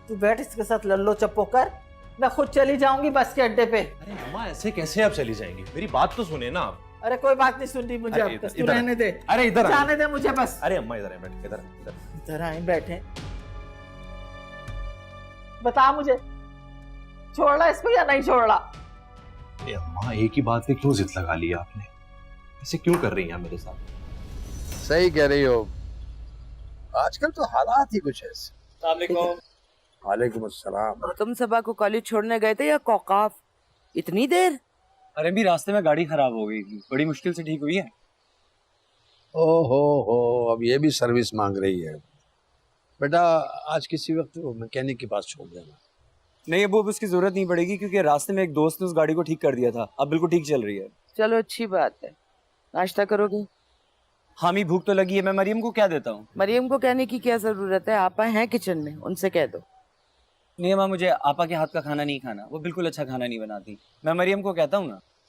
तू बैठ इसके साथ लल्लो चप्पो कर, मैं खुद चली जाऊंगी बस के अड्डे पे। अरे अम्मा ऐसे कैसे आप चली जाएंगी, मेरी बात तो सुने ना आप। अरे कोई बात नहीं सुननी मुझे, अरे अब बस तू इधर- रहने दे। अरे इधर जाने दे मुझे बस। अरे अम्मा इधर है, बैठ इधर इधर। इधर आए बैठे, बता मुझे छोड़ना इसको या नहीं छोड़ना? अरे अम्मा एक ही बात पे क्यों जिद लगा ली आपने, ऐसे क्यों कर रही हैं मेरे साथ? सही कह रही हो, आजकल तो हालात ही कुछ ऐसे। वालेकुम अस्सलाम। तुम सबा को कॉलेज छोड़ने गए थे या कौकाफ? इतनी देर? अरे भी रास्ते में गाड़ी खराब हो गई थी, बड़ी मुश्किल से ठीक हुई है। हो अब ये भी सर्विस मांग रही है। बेटा आज किसी वक्त वो मैकेनिक के पास छोड़ देना। नहीं अबू, अब उसकी जरूरत नहीं पड़ेगी क्योंकि रास्ते में एक दोस्त ने उस गाड़ी को ठीक कर दिया था, अब बिल्कुल ठीक चल रही है। चलो अच्छी बात है। नाश्ता करोगे? हामी भूख तो लगी है, मैं मरियम को क्या देता हूँ? मरियम को कहने की क्या जरूरत है, आपा हैं किचन में, उनसे कह दो। नहीं अम्मा, मुझे आपा के हाथ का खाना नहीं खाना, वो बिल्कुल अच्छा खाना नहीं बनाती। मैं मरियम को कहता हूँ ना।